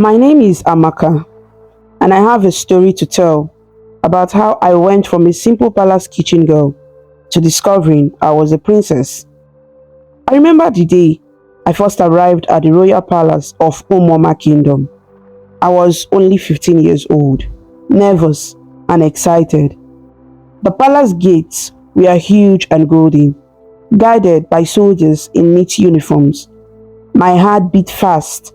My name is Amaka, and I have a story to tell about how I went from a simple palace kitchen girl to discovering I was a princess. I remember the day I first arrived at the royal palace of Umuoma Kingdom. I was only 15 years old, nervous and excited. The palace gates were huge and golden, guarded by soldiers in neat uniforms. My heart beat fast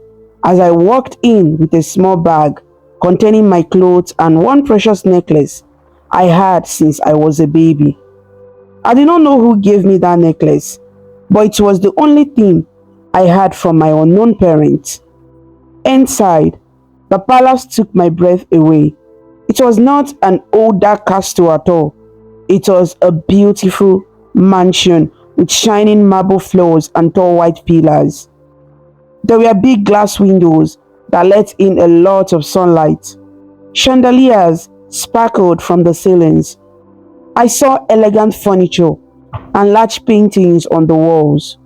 as I walked in with a small bag containing my clothes and one precious necklace I had since I was a baby. I did not know who gave me that necklace, but it was the only thing I had from my unknown parents. Inside, the palace took my breath away. It was not an old dark castle at all. It was a beautiful mansion with shining marble floors and tall white pillars. There were big glass windows that let in a lot of sunlight. Chandeliers sparkled from the ceilings. I saw elegant furniture and large paintings on the walls.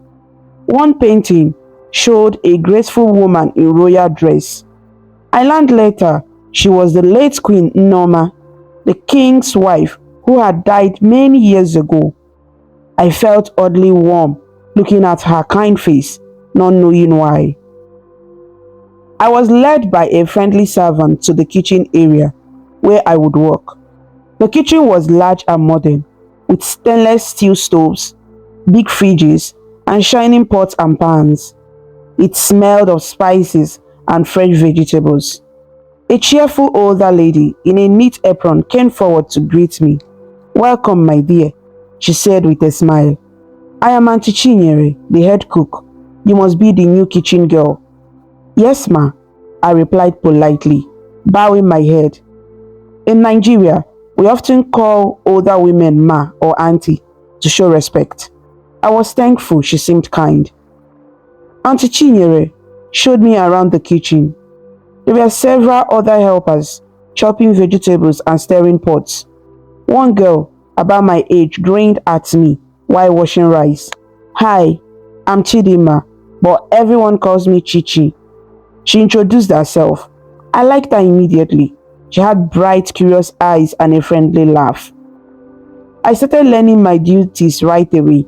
One painting showed a graceful woman in royal dress. I learned later she was the late Queen Norma, the king's wife who had died many years ago. I felt oddly warm looking at her kind face, not knowing why. I was led by a friendly servant to the kitchen area where I would work. The kitchen was large and modern, with stainless steel stoves, big fridges, and shining pots and pans. It smelled of spices and fresh vegetables. A cheerful older lady in a neat apron came forward to greet me. "Welcome, my dear," she said with a smile. "I am Auntie Chinyere, the head cook. You must be the new kitchen girl." "Yes, ma," I replied politely, bowing my head. In Nigeria, we often call older women ma or auntie to show respect. I was thankful she seemed kind. Auntie Chinyere showed me around the kitchen. There were several other helpers, chopping vegetables and stirring pots. One girl, about my age, grinned at me while washing rice. "Hi, I'm Chidima, but everyone calls me Chichi." She introduced herself. I liked her immediately. She had bright, curious eyes and a friendly laugh. I started learning my duties right away.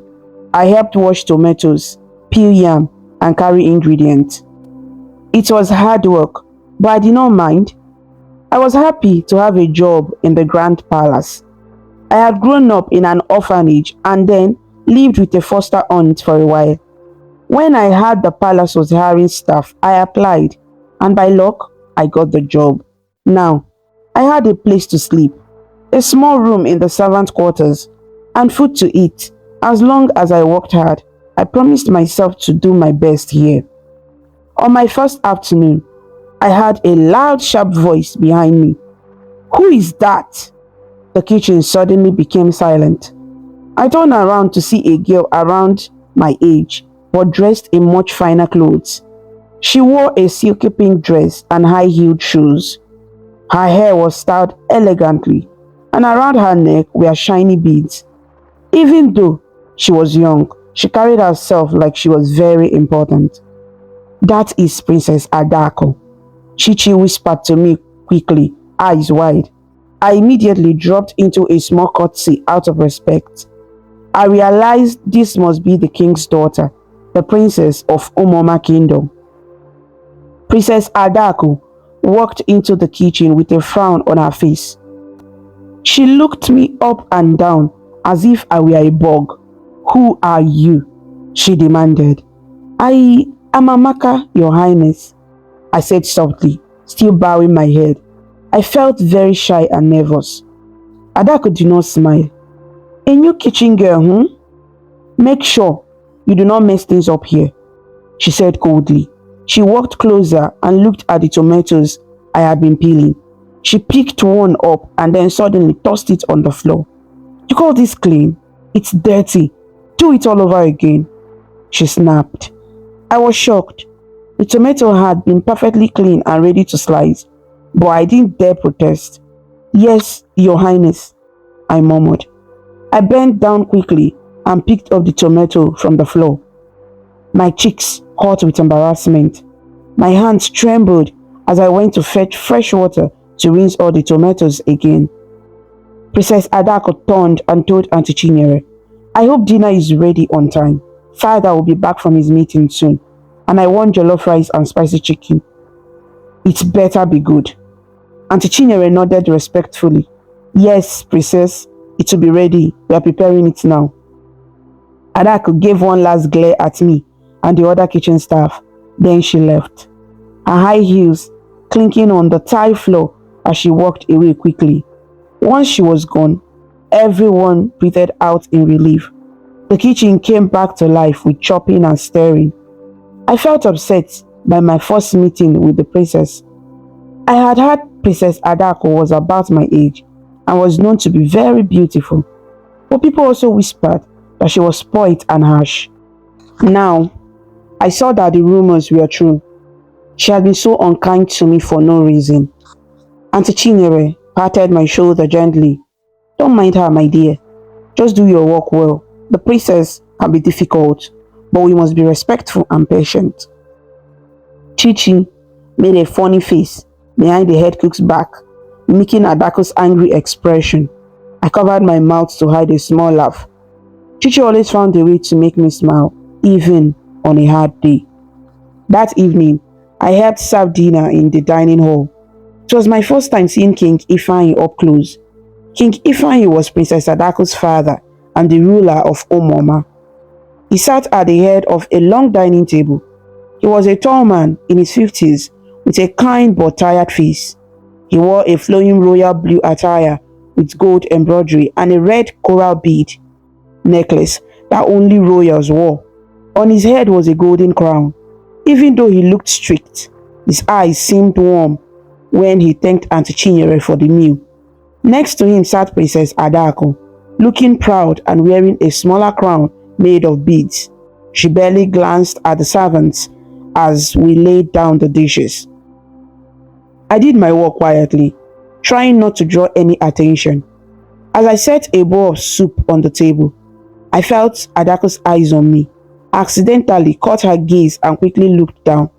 I helped wash tomatoes, peel yam, and carry ingredients. It was hard work, but I did not mind. I was happy to have a job in the grand palace. I had grown up in an orphanage and then lived with a foster aunt for a while. When I heard the palace was hiring staff, I applied, and by luck, I got the job. Now, I had a place to sleep, a small room in the servant quarters, and food to eat. As long as I worked hard, I promised myself to do my best here. On my first afternoon, I heard a loud, sharp voice behind me. "Who is that?" The kitchen suddenly became silent. I turned around to see a girl around my age, but dressed in much finer clothes. She wore a silky pink dress and high-heeled shoes. Her hair was styled elegantly, and around her neck were shiny beads. Even though she was young, she carried herself like she was very important. "That is Princess Adaku," Chichi whispered to me quickly, eyes wide. I immediately dropped into a small curtsy out of respect. I realized this must be the king's daughter, the princess of Umuoma Kingdom. Princess Adaku walked into the kitchen with a frown on her face. She looked me up and down as if I were a bug. "Who are you?" she demanded. "I am Amaka, Your Highness," I said softly, still bowing my head. I felt very shy and nervous. Adaku did not smile. "A new kitchen girl, Make sure you do not mess things up here," she said coldly. She walked closer and looked at the tomatoes I had been peeling. She picked one up and then suddenly tossed it on the floor. "You call this clean? It's dirty. Do it all over again," she snapped. I was shocked. The tomato had been perfectly clean and ready to slice, but I didn't dare protest. "Yes, Your Highness," I murmured. I bent down quickly and picked up the tomato from the floor. My cheeks hot with embarrassment. My hands trembled as I went to fetch fresh water to rinse all the tomatoes again. Princess Adaku turned and told Auntie Chinyere, I hope dinner is ready on time. Father will be back from his meeting soon, and I want jollof rice and spicy chicken. It better be good. Auntie Chinyere nodded respectfully. Yes, Princess, it will be ready. We are preparing it now. Adaku gave one last glare at me and the other kitchen staff. Then she left, her high heels clinking on the tile floor as she walked away quickly. Once she was gone, everyone breathed out in relief. The kitchen came back to life with chopping and stirring. I felt upset by my first meeting with the princess. I had heard Princess Adaku was about my age and was known to be very beautiful, but people also whispered that she was spoilt and harsh. Now, I saw that the rumors were true. She had been so unkind to me for no reason. Auntie Chinyere patted my shoulder gently. Don't mind her, my dear. Just do your work well. The princess can be difficult, but we must be respectful and patient. Chichi made a funny face behind the head cook's back, mimicking Adaku's angry expression. I covered my mouth to hide a small laugh. Chichi always found a way to make me smile, even on a hard day. That evening, I helped serve dinner in the dining hall. It was my first time seeing King Ifeanyi up close. King Ifeanyi was Princess Adaku's father and the ruler of Umuoma. He sat at the head of a long dining table. He was a tall man in his 50s with a kind but tired face. He wore a flowing royal blue attire with gold embroidery and a red coral bead necklace that only royals wore. On his head was a golden crown. Even though he looked strict, his eyes seemed warm when he thanked Auntie Chinyere for the meal. Next to him sat Princess Adaku, looking proud and wearing a smaller crown made of beads. She barely glanced at the servants as we laid down the dishes. I did my work quietly, trying not to draw any attention. As I set a bowl of soup on the table, I felt Adaku's eyes on me, accidentally caught her gaze and quickly looked down.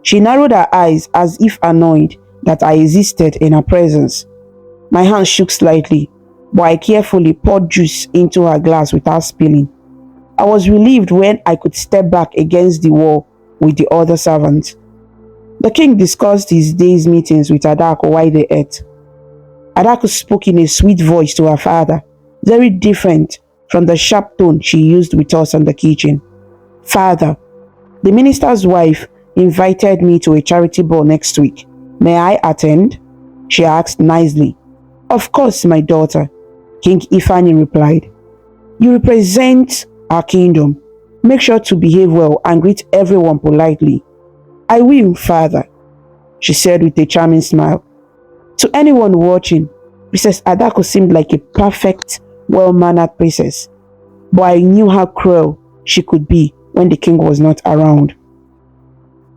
She narrowed her eyes as if annoyed that I existed in her presence. My hand shook slightly, but I carefully poured juice into her glass without spilling. I was relieved when I could step back against the wall with the other servants. The king discussed his day's meetings with Adaku while they ate. Adaku spoke in a sweet voice to her father, very different from the sharp tone she used with us in the kitchen. Father, the minister's wife invited me to a charity ball next week. May I attend? She asked nicely. Of course, my daughter, King Ifeanyi replied. You represent our kingdom. Make sure to behave well and greet everyone politely. I will, father, she said with a charming smile. To anyone watching, Princess Adaku seemed like a perfect, well-mannered princess, but I knew how cruel she could be when the king was not around.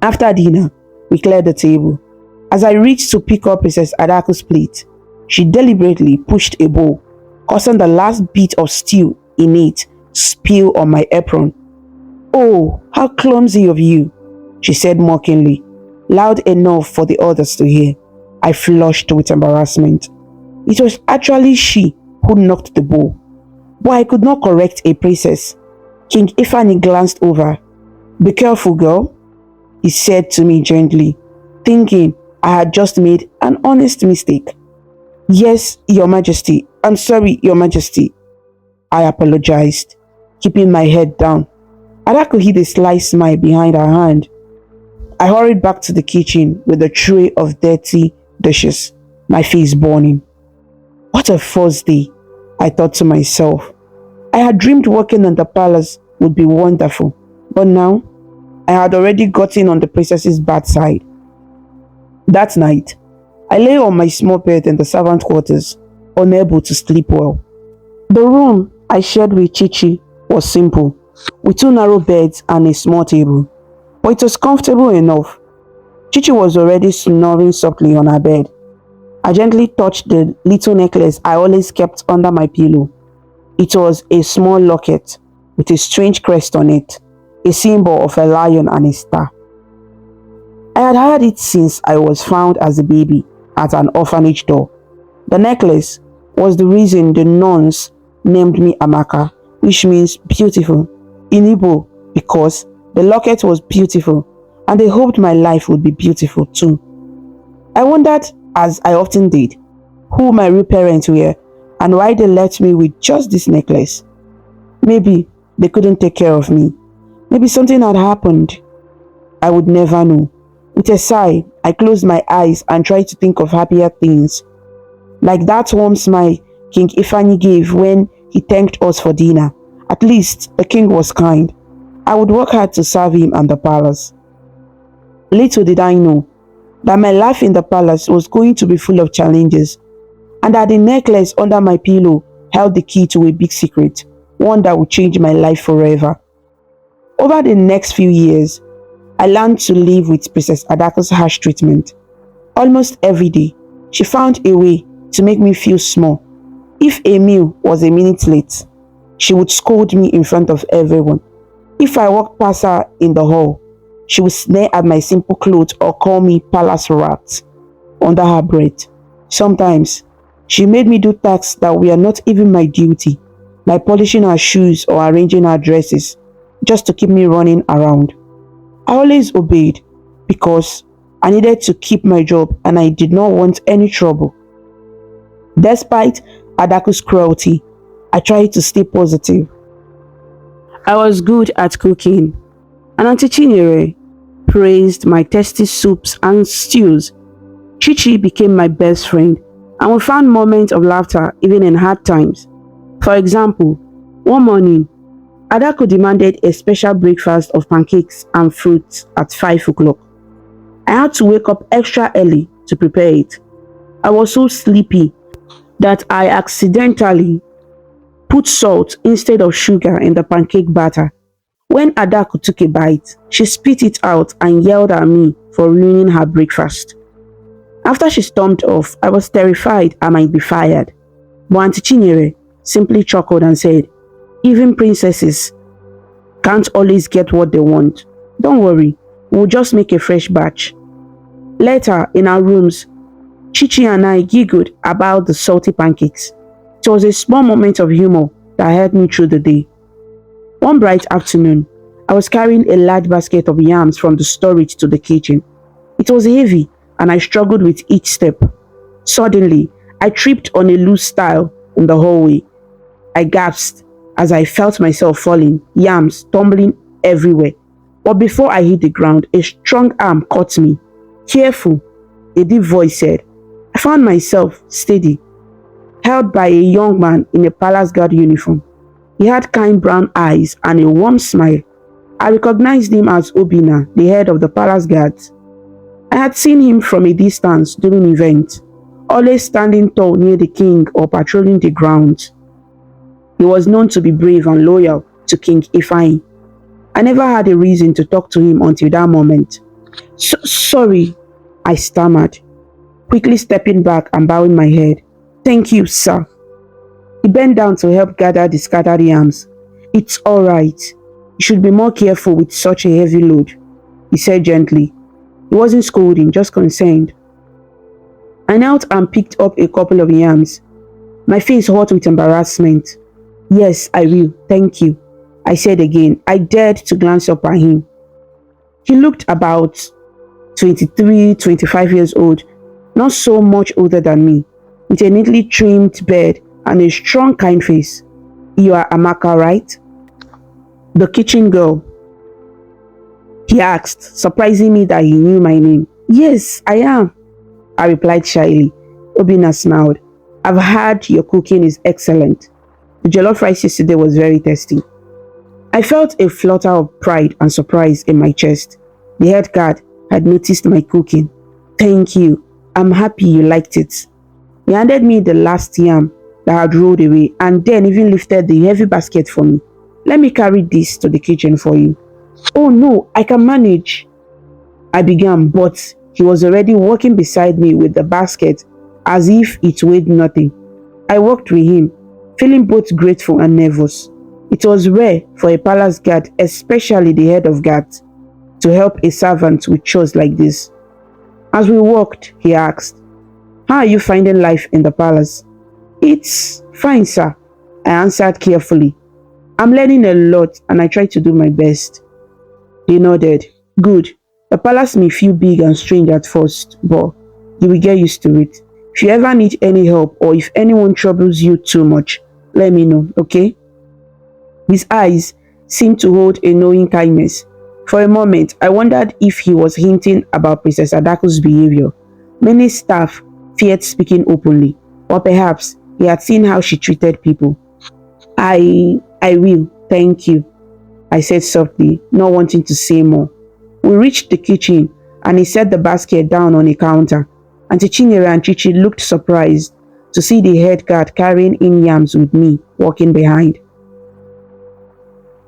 After dinner, we cleared the table. As I reached to pick up Princess Adaku's plate, she deliberately pushed a bowl, causing the last bit of stew in it to spill on my apron. Oh, how clumsy of you, she said mockingly, loud enough for the others to hear. I flushed with embarrassment. It was actually she who knocked the bowl, but I could not correct a princess. King Ifeanyi glanced over. Be careful, girl, he said to me gently, thinking I had just made an honest mistake. Yes, Your Majesty. I'm sorry, Your Majesty, I apologized, keeping my head down. Adaku hid a sly smile behind her hand. I hurried back to the kitchen with a tray of dirty dishes, my face burning. What a first day, I thought to myself. I had dreamed working in the palace would be wonderful, but now I had already gotten on the princess's bad side. That night, I lay on my small bed in the servant quarters, unable to sleep well. The room I shared with Chichi was simple, with 2 narrow beds and a small table, but it was comfortable enough. Chichi was already snoring softly on her bed. I gently touched the little necklace I always kept under my pillow. It was a small locket with a strange crest on it, a symbol of a lion and a star. I had had it since I was found as a baby at an orphanage door. The necklace was the reason the nuns named me Amaka, which means beautiful in Igbo, because the locket was beautiful and they hoped my life would be beautiful too. I wondered, as I often did, who my real parents were and why they left me with just this necklace. Maybe they couldn't take care of me. Maybe something had happened. I would never know. With a sigh, I closed my eyes and tried to think of happier things, like that warm smile King Ifani gave when he thanked us for dinner. At least the king was kind. I would work hard to serve him and the palace. Little did I know that my life in the palace was going to be full of challenges, and that the necklace under my pillow held the key to a big secret, one that would change my life forever. Over the next few years, I learned to live with Princess Adaku's harsh treatment. Almost every day, she found a way to make me feel small. If a meal was a minute late, she would scold me in front of everyone. If I walked past her in the hall, she would sneer at my simple clothes or call me palace rat under her breath. Sometimes, she made me do tasks that were not even my duty, like polishing her shoes or arranging her dresses, just to keep me running around. I always obeyed because I needed to keep my job and I did not want any trouble. Despite Adaku's cruelty, I tried to stay positive. I was good at cooking, and Auntie Chinyere praised my tasty soups and stews. Chichi became my best friend, and we found moments of laughter even in hard times. For example, one morning, Adaku demanded a special breakfast of pancakes and fruits at 5 o'clock. I had to wake up extra early to prepare it. I was so sleepy that I accidentally put salt instead of sugar in the pancake batter. When Adaku took a bite, she spit it out and yelled at me for ruining her breakfast. After she stormed off, I was terrified I might be fired. But Auntie Chinyere simply chuckled and said, "Even princesses can't always get what they want. Don't worry, we'll just make a fresh batch." Later, in our rooms, Chichi and I giggled about the salty pancakes. It was a small moment of humor that helped me through the day. One bright afternoon, I was carrying a large basket of yams from the storage to the kitchen. It was heavy and I struggled with each step. Suddenly, I tripped on a loose tile in the hallway. I gasped as I felt myself falling, yams tumbling everywhere. But before I hit the ground, a strong arm caught me. "Careful," a deep voice said. I found myself steady, held by a young man in a palace guard uniform. He had kind brown eyes and a warm smile. I recognized him as Obina, the head of the palace guards. I had seen him from a distance during events, always standing tall near the king or patrolling the grounds. He was known to be brave and loyal to King Ifeanyi. I never had a reason to talk to him until that moment. Sorry, I stammered, quickly stepping back and bowing my head. "Thank you, sir." He bent down to help gather the scattered yams. "It's all right. You should be more careful with such a heavy load," he said gently. He wasn't scolding, just concerned. I knelt and picked up a couple of yams, my face hot with embarrassment. "Yes, I will, thank you," I said again. I dared to glance up at him. He looked about 23, 25 years old, not so much older than me, with a neatly trimmed beard and a strong, kind face. "You are Amaka, right? The kitchen girl?" he asked, surprising me that he knew my name. "Yes, I am," I replied shyly. Obina smiled. "I've heard your cooking is excellent. The jollof rice yesterday was very tasty." I felt a flutter of pride and surprise in my chest. The head guard had noticed my cooking. "Thank you. I'm happy you liked it." He handed me the last yam that had rolled away and then even lifted the heavy basket for me. "Let me carry this to the kitchen for you." "Oh no, I can manage," I began, but he was already walking beside me with the basket as if it weighed nothing. I walked with him, feeling both grateful and nervous. It was rare for a palace guard, especially the head of guards. to help a servant with chores like this. As we walked, he asked, "How are you finding life in the palace?" "It's fine, sir," I answered carefully. "I'm learning a lot and I try to do my best." He nodded. "Good. The palace may feel big and strange at first, but you will get used to it. If you ever need any help or if anyone troubles you too much, let me know, okay?" His eyes seemed to hold a knowing kindness. For a moment, I wondered if he was hinting about Princess Adaku's behavior. Many staff feared speaking openly, or perhaps he had seen how she treated people. I will, thank you," I said softly, not wanting to say more. We reached the kitchen and he set the basket down on a counter. Auntie Chinyere and Chichi looked surprised to see the head guard carrying in yams with me walking behind.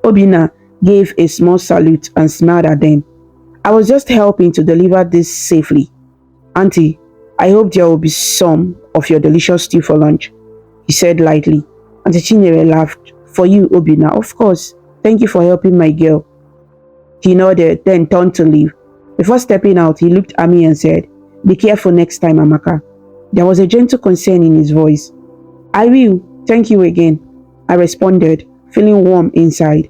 Obina gave a small salute and smiled at them. "I was just helping to deliver this safely. Auntie, I hope there will be some of your delicious stew for lunch," he said lightly. Auntie Chinyere laughed. "For you, Obina, of course. Thank you for helping my girl." He nodded, then turned to leave. Before stepping out, he looked at me and said, "Be careful next time, Amaka." There was a gentle concern in his voice. "I will, thank you again," I responded, feeling warm inside.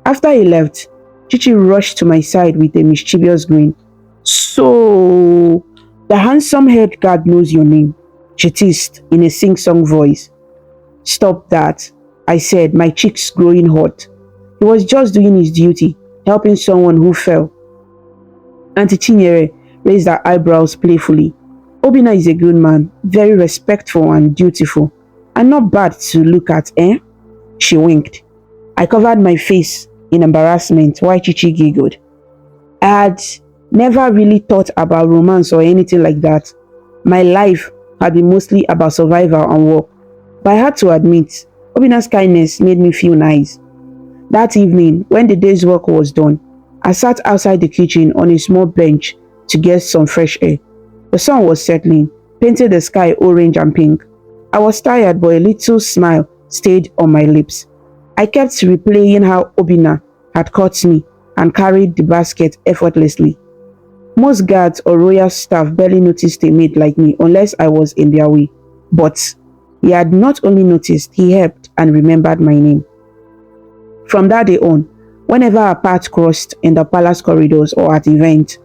After he left, Chichi rushed to my side with a mischievous grin. "So, the handsome head guard knows your name," she teased in a sing-song voice. "Stop that," I said, my cheeks growing hot. He was just doing his duty, helping someone who fell. Auntie Chinyere raised her eyebrows playfully. "Obina is a good man, very respectful and dutiful, and not bad to look at, eh?" She winked. I covered my face in embarrassment while Chichi giggled. I had never really thought about romance or anything like that. My life had been mostly about survival and work. But I had to admit, Obina's kindness made me feel nice. That evening, when the day's work was done, I sat outside the kitchen on a small bench to get some fresh air. The sun was settling, painting the sky orange and pink. I was tired, but a little smile stayed on my lips. I kept replaying how Obina had caught me and carried the basket effortlessly. Most guards or royal staff barely noticed a maid like me unless I was in their way. But he had not only noticed, he helped and remembered my name. From that day on, whenever our paths crossed in the palace corridors or at events,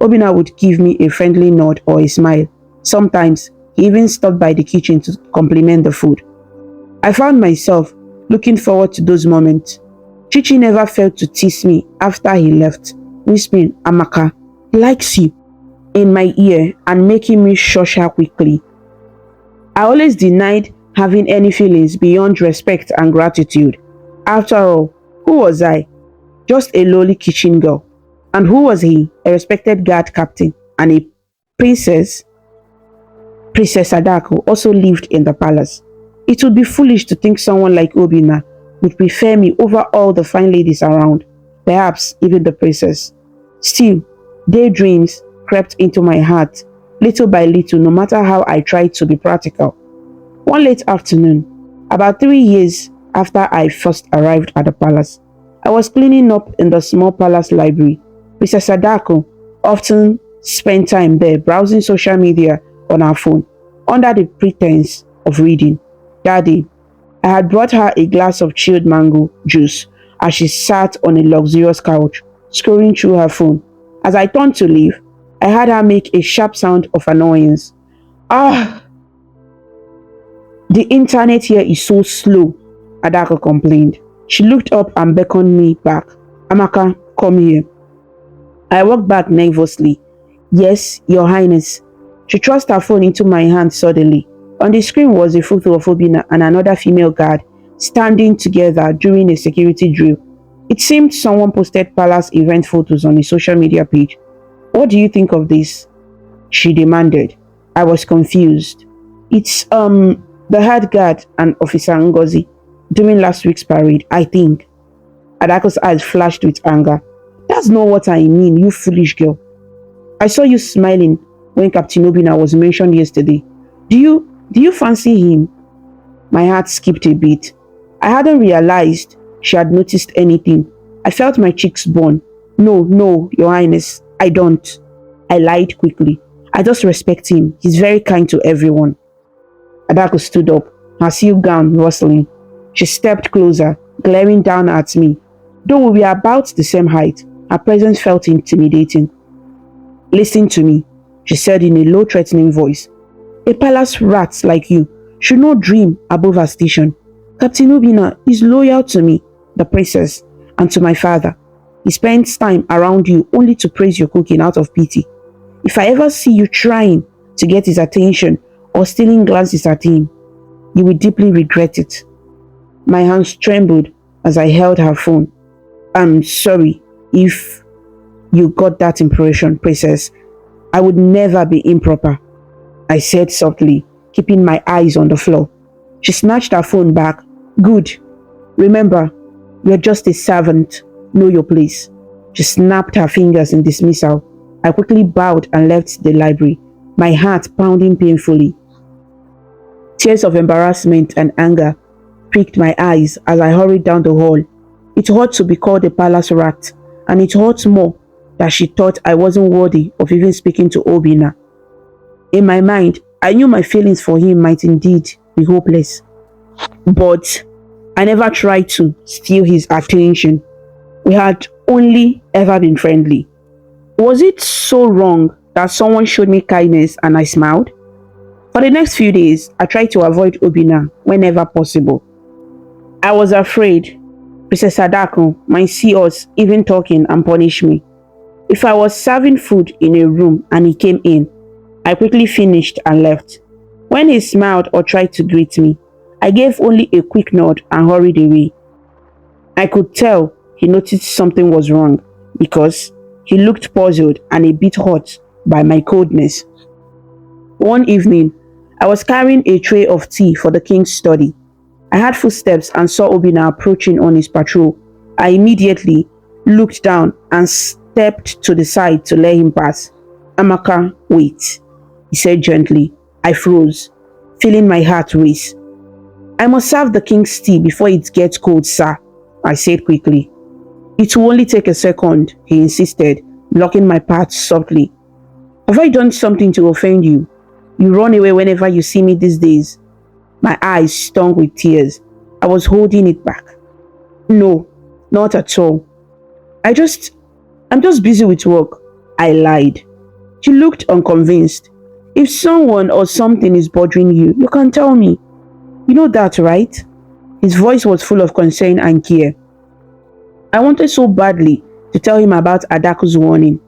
Obina would give me a friendly nod or a smile. Sometimes, he even stopped by the kitchen to compliment the food. I found myself looking forward to those moments. Chichi never failed to tease me after he left, whispering, "Amaka, he likes you," in my ear and making me shush her quickly. I always denied having any feelings beyond respect and gratitude. After all, who was I? Just a lowly kitchen girl. And who was he? A respected guard captain and a princess. Princess Adaku also lived in the palace. It would be foolish to think someone like Obina would prefer me over all the fine ladies around, perhaps even the princess. Still, daydreams crept into my heart, little by little, no matter how I tried to be practical. One late afternoon, about 3 years after I first arrived at the palace, I was cleaning up in the small palace library. Princess Adaku often spent time there browsing social media on her phone, under the pretense of reading. That day, I had brought her a glass of chilled mango juice as she sat on a luxurious couch, scrolling through her phone. As I turned to leave, I heard her make a sharp sound of annoyance. "Ah, the internet here is so slow," Adaku complained. She looked up and beckoned me back. "Amaka, come here." I walked back nervously. "Yes, Your Highness." She thrust her phone into my hand suddenly. On the screen was a photo of Obina and another female guard standing together during a security drill. It seemed someone posted palace event photos on a social media page. "What do you think of this?" she demanded. I was confused. "It's the head guard and Officer Ngozi during last week's parade, I think." Adako's eyes flashed with anger. "That's not what I mean, you foolish girl. I saw you smiling when Captain Obina was mentioned yesterday. Do you fancy him?" My heart skipped a beat. I hadn't realized she had noticed anything. I felt my cheeks burn. No, no, Your Highness, I don't. I lied quickly. I just respect him. He's very kind to everyone. Adaku stood up, her silk gown rustling. She stepped closer, glaring down at me. Though we were about the same height, her presence felt intimidating. Listen to me, she said in a low, threatening voice. A palace rat like you should not dream above her station. Captain Obina is loyal to me, the princess, and to my father. He spends time around you only to praise your cooking out of pity. If I ever see you trying to get his attention or stealing glances at him, you will deeply regret it. My hands trembled as I held her phone. I'm sorry if you got that impression, princess. I would never be improper, I said softly, keeping my eyes on the floor. She snatched her phone back. Good. Remember, you're just a servant. Know your place. She snapped her fingers in dismissal. I quickly bowed and left the library, my heart pounding painfully. Tears of embarrassment and anger pricked my eyes as I hurried down the hall. It hurt to be called a palace rat, and it hurt more that she thought I wasn't worthy of even speaking to Obina. In my mind, I knew my feelings for him might indeed be hopeless, but I never tried to steal his attention. We had only ever been friendly. Was it so wrong that someone showed me kindness and I smiled? For the next few days, I tried to avoid Obina whenever possible. I was afraid Princess Adaku might see us even talking and punish me. If I was serving food in a room and he came in, I quickly finished and left. When he smiled or tried to greet me, I gave only a quick nod and hurried away. I could tell he noticed something was wrong because he looked puzzled and a bit hurt by my coldness. One evening, I was carrying a tray of tea for the king's study. I heard footsteps and saw Obina approaching on his patrol. I immediately looked down and stepped to the side to let him pass. Amaka, wait, he said gently. I froze, feeling my heart race. I must serve the king's tea before it gets cold, sir, I said quickly. It will only take a second, he insisted, blocking my path softly. Have I done something to offend you? You run away whenever you see me these days. My eyes stung with tears. I was holding it back. No, not at all. I'm just busy with work. I lied. She looked unconvinced. If someone or something is bothering you, you can tell me. You know that, right? His voice was full of concern and care. I wanted so badly to tell him about Adaku's warning,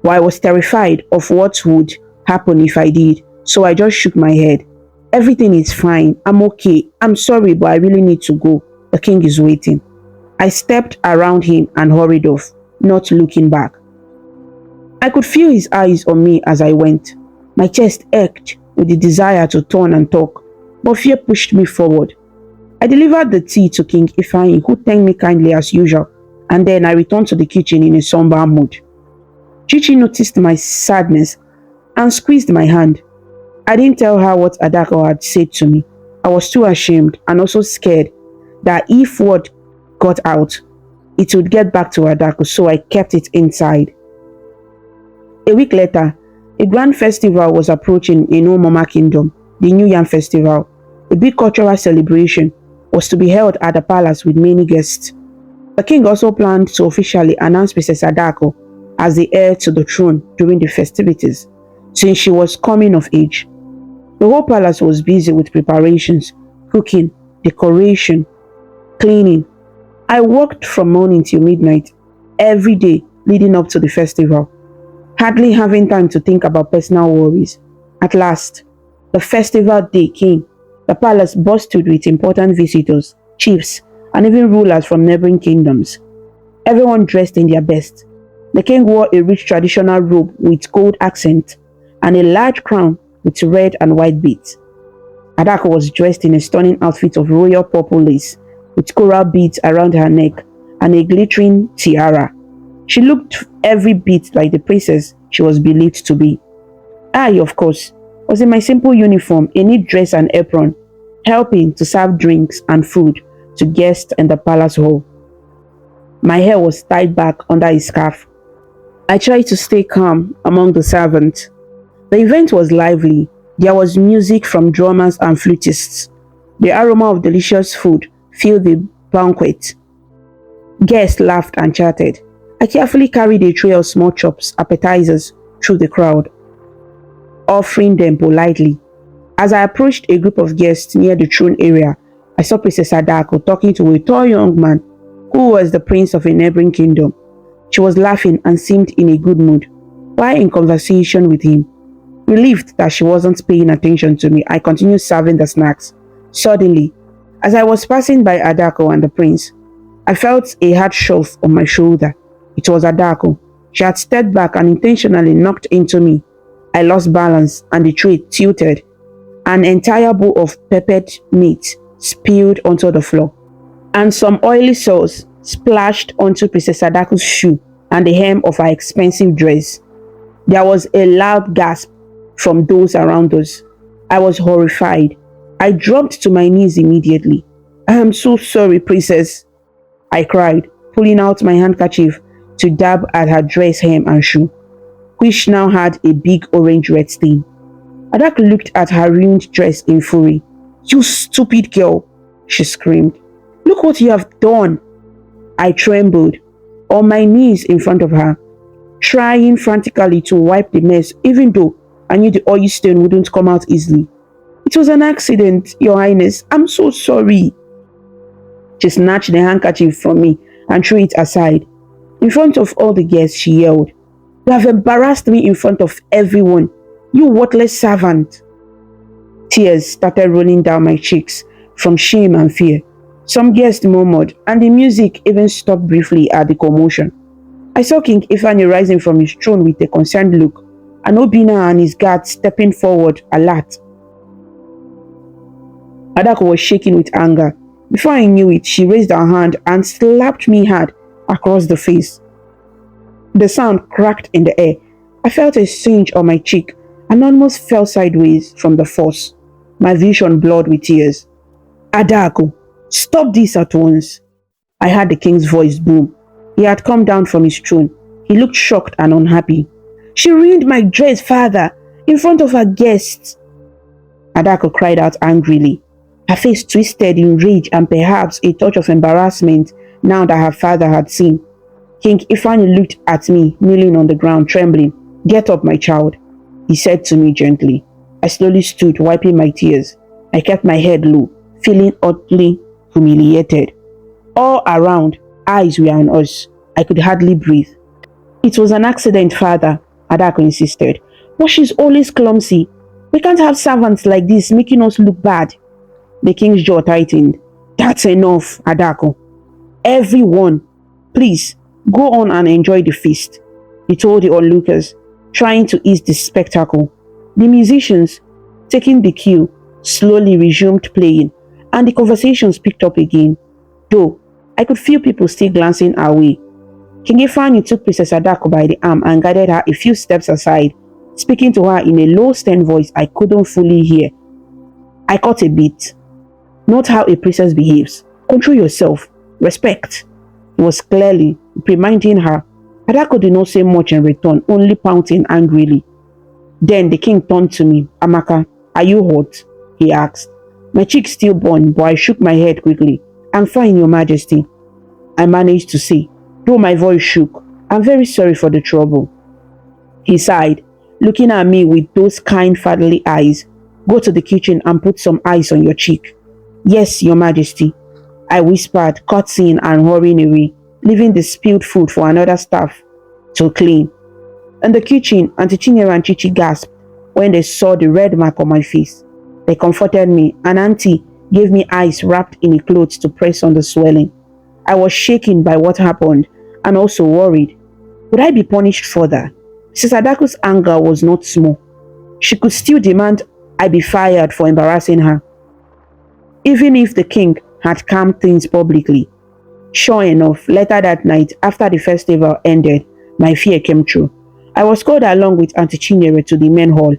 but I was terrified of what would happen if I did, so I just shook my head. Everything is fine. I'm okay. I'm sorry, but I really need to go. The king is waiting. I stepped around him and hurried off, not looking back. I could feel his eyes on me as I went. My chest ached with the desire to turn and talk, but fear pushed me forward. I delivered the tea to King Ifeanyi, who thanked me kindly as usual, and then I returned to the kitchen in a somber mood. Chichi noticed my sadness and squeezed my hand. I didn't tell her what Adaku had said to me. I was too ashamed and also scared that if word got out, it would get back to Adaku, so I kept it inside. A week later, a grand festival was approaching in Umuoma Kingdom, the New Yam Festival. A big cultural celebration was to be held at the palace with many guests. The king also planned to officially announce Princess Adaku as the heir to the throne during the festivities, since she was coming of age. The whole palace was busy with preparations, cooking, decoration, cleaning. I worked from morning till midnight, every day leading up to the festival, hardly having time to think about personal worries. At last, the festival day came. The palace bustled with important visitors, chiefs, and even rulers from neighboring kingdoms. Everyone dressed in their best. The king wore a rich traditional robe with gold accent and a large crown with red and white beads. Adaku was dressed in a stunning outfit of royal purple lace with coral beads around her neck and a glittering tiara. She looked every bit like the princess she was believed to be. I, of course, was in my simple uniform, a neat dress and apron, helping to serve drinks and food to guests in the palace hall. My hair was tied back under a scarf, I tried to stay calm among the servants. The event was lively. There was music from drummers and flutists. The aroma of delicious food filled the banquet. Guests laughed and chatted. I carefully carried a tray of small chops, appetizers, through the crowd, offering them politely. As I approached a group of guests near the throne area, I saw Princess Adaku talking to a tall young man who was the prince of a neighboring kingdom. She was laughing and seemed in a good mood. While in conversation with him, relieved that she wasn't paying attention to me, I continued serving the snacks. Suddenly, as I was passing by Adaku and the prince, I felt a hard shove on my shoulder. It was Adaku. She had stepped back and intentionally knocked into me. I lost balance and the tray tilted. An entire bowl of peppered meat spilled onto the floor, and some oily sauce splashed onto Princess Adaku's shoe and the hem of her expensive dress. There was a loud gasp from those around us. I was horrified. I dropped to my knees immediately. "I am so sorry, princess," I cried, pulling out my handkerchief to dab at her dress hem and shoe, which now had a big orange red stain. Adaku looked at her ruined dress in fury. "You stupid girl," she screamed. "Look what you have done." I trembled, on my knees in front of her, trying frantically to wipe the mess, even though I knew the oil stain wouldn't come out easily. "It was an accident, Your Highness. I'm so sorry." She snatched the handkerchief from me and threw it aside. In front of all the guests, she yelled, "You have embarrassed me in front of everyone, you worthless servant." Tears started rolling down my cheeks from shame and fear. Some guests murmured, and the music even stopped briefly at the commotion. I saw King Ifeanyi rising from his throne with a concerned look, and Obina and his guards stepping forward, alert. Adaku was shaking with anger. Before I knew it, she raised her hand and slapped me hard across the face. The sound cracked in the air. I felt a singe on my cheek and almost fell sideways from the force, my vision blurred with tears. "Adaku, stop this at once." I heard the king's voice boom. He had come down from his throne. He looked shocked and unhappy. "She ruined my dress, father, in front of her guests." Adaku cried out angrily. Her face twisted in rage and perhaps a touch of embarrassment now that her father had seen. King Ifeanyi looked at me, kneeling on the ground, trembling. "Get up, my child," he said to me gently. I slowly stood, wiping my tears. I kept my head low, feeling utterly humiliated. All around, eyes were on us. I could hardly breathe. "It was an accident, father," Adaku insisted. "But she's always clumsy. We can't have servants like this making us look bad." The king's jaw tightened. "That's enough, Adaku. Everyone, please, go on and enjoy the feast," he told the onlookers, trying to ease the spectacle. The musicians, taking the cue, slowly resumed playing, and the conversations picked up again, though I could feel people still glancing our way. King Ifeanyi took Princess Adaku by the arm and guided her a few steps aside, speaking to her in a low, stern voice I couldn't fully hear. I caught a bit. "Not how a princess behaves. Control yourself. Respect." He was clearly reminding her. Adaku did not say much in return, only pouting angrily. Then the king turned to me. "Amaka, are you hot?" he asked. My cheeks still burned, but I shook my head quickly. "I'm fine, Your Majesty," I managed to say, though my voice shook. "I'm very sorry for the trouble." He sighed, looking at me with those kind fatherly eyes. "Go to the kitchen and put some ice on your cheek." "Yes, Your Majesty," I whispered, curtsying and hurrying away, leaving the spilled food for another staff to clean. In the kitchen, Auntie Chinyere and Chichi gasped when they saw the red mark on my face. They comforted me, and Auntie gave me ice wrapped in a cloth to press on the swelling. I was shaken by what happened and also worried. Would I be punished further? Mrs. Adaku's anger was not small. She could still demand I be fired for embarrassing her, even if the king had calmed things publicly. Sure enough, later that night, after the festival ended, my fear came true. I was called along with Auntie Chinyere to the main hall,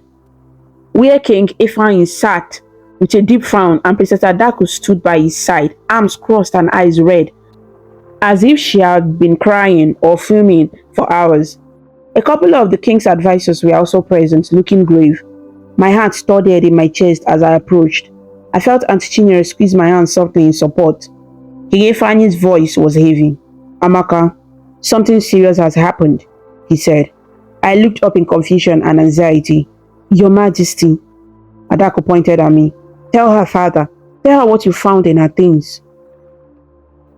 where King Ifeanyi sat with a deep frown and Princess Adaku stood by his side, arms crossed and eyes red, as if she had been crying or fuming for hours. A couple of the king's advisors were also present, looking grave. My heart stuttered in my chest as I approached. I felt Auntie Chinyere squeeze my hand softly in support. Fanny's voice was heavy. Amaka, something serious has happened, he said. I looked up in confusion and anxiety. Your Majesty, Adaku pointed at me. Tell her, father. Tell her what you found in her things.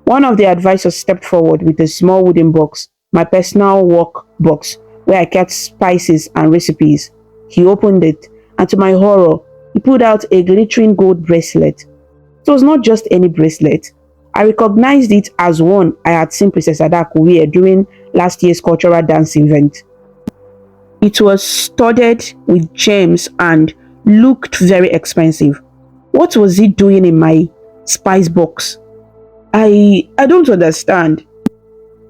One of the advisors stepped forward with a small wooden box, my personal work box, where I kept spices and recipes. He opened it, and to my horror, he pulled out a glittering gold bracelet. It was not just any bracelet. I recognized it as one I had seen Princess Adaku wear during last year's cultural dance event. It was studded with gems and looked very expensive. What was it doing in my spice box? I don't understand.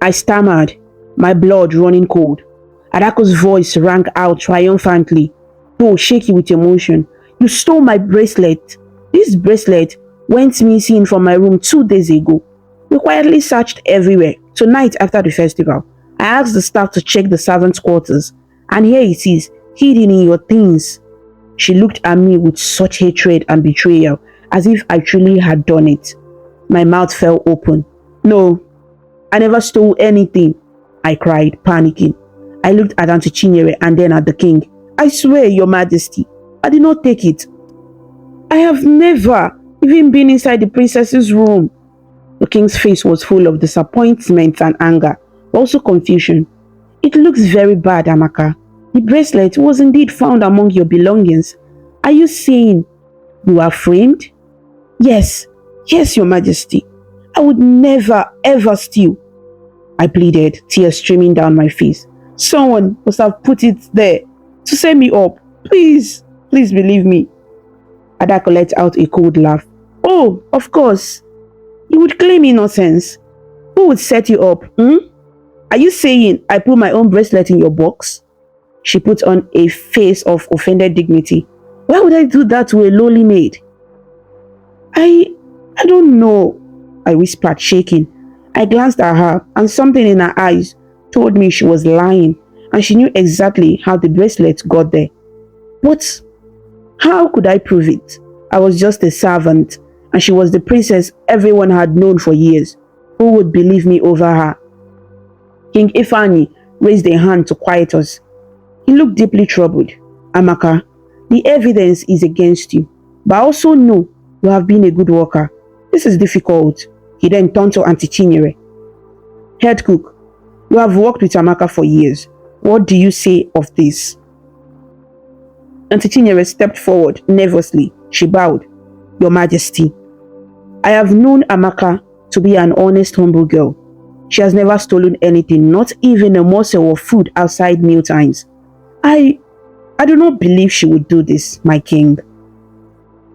I stammered, my blood running cold. Adaku's voice rang out triumphantly, though shaky with emotion. You stole my bracelet. This bracelet went missing from my room 2 days ago. We quietly searched everywhere. Tonight after the festival, I asked the staff to check the servants' quarters, and here it is, hidden in your things. She looked at me with such hatred and betrayal, as if I truly had done it. My mouth fell open. No, I never stole anything, I cried, panicking. I looked at Auntie Chinyere and then at the king. I swear, Your Majesty, I did not take it. I have never even been inside the princess's room. The king's face was full of disappointment and anger, but also confusion. It looks very bad, Amaka. The bracelet was indeed found among your belongings. Are you saying you are framed? Yes, Your Majesty. I would never ever steal, I pleaded, tears streaming down my face. Someone must have put it there to set me up. Please believe me. Adaku let out a cold laugh. Oh, of course. You would claim innocence. Who would set you up? Are you saying I put my own bracelet in your box? She put on a face of offended dignity. Why would I do that to a lowly maid? I don't know, I whispered, shaking. I glanced at her, and something in her eyes told me she was lying, and she knew exactly how the bracelet got there. But how could I prove it? I was just a servant, and she was the princess everyone had known for years. Who would believe me over her? King Ifeanyi raised a hand to quiet us. He looked deeply troubled. Amaka, the evidence is against you, but I also know you have been a good worker. This is difficult. He then turned to Auntie Chinyere. Head cook, you have worked with Amaka for years. What do you say of this? Auntie Chinyere stepped forward nervously. She bowed. Your Majesty, I have known Amaka to be an honest, humble girl. She has never stolen anything, not even a morsel of food outside meal times. I do not believe she would do this, my king.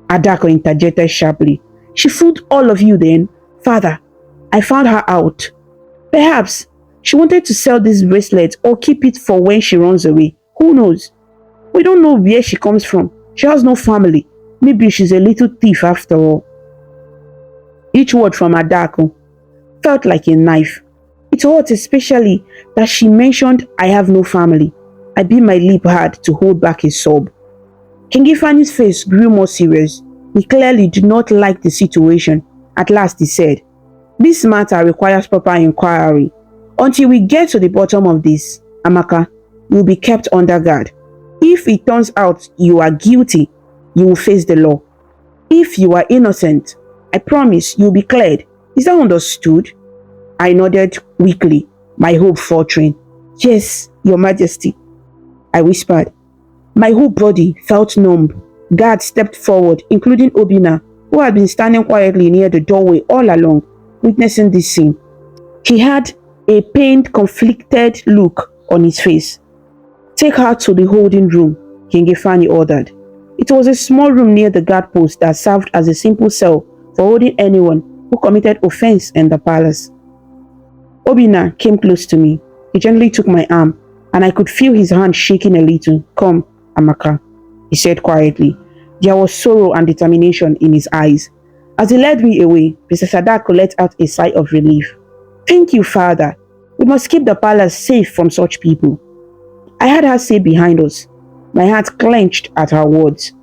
Adaku interjected sharply. She fooled all of you then. Father, I found her out. Perhaps she wanted to sell this bracelet or keep it for when she runs away. Who knows? We don't know where she comes from. She has no family. Maybe she's a little thief after all. Each word from Adaku felt like a knife. It hurt especially that she mentioned I have no family. I bit my lip hard to hold back a sob. King Ifeanyi's face grew more serious. He clearly did not like the situation. At last he said, this matter requires proper inquiry. Until we get to the bottom of this, Amaka, you will be kept under guard. If it turns out you are guilty, you will face the law. If you are innocent, I promise you will be cleared. Is that understood? I nodded weakly, my hope faltering. Yes, Your Majesty, I whispered. My whole body felt numb. Guards stepped forward, including Obina, who had been standing quietly near the doorway all along, witnessing this scene. He had a pained, conflicted look on his face. Take her to the holding room, King Ifeanyi ordered. It was a small room near the guard post that served as a simple cell for holding anyone who committed offense in the palace. Obina came close to me. He gently took my arm, and I could feel his hand shaking a little. Come, Amaka, he said quietly. There was sorrow and determination in his eyes. As he led me away, Princess Adaku let out a sigh of relief. Thank you, Father. We must keep the palace safe from such people. I heard her say behind us. My heart clenched at her words.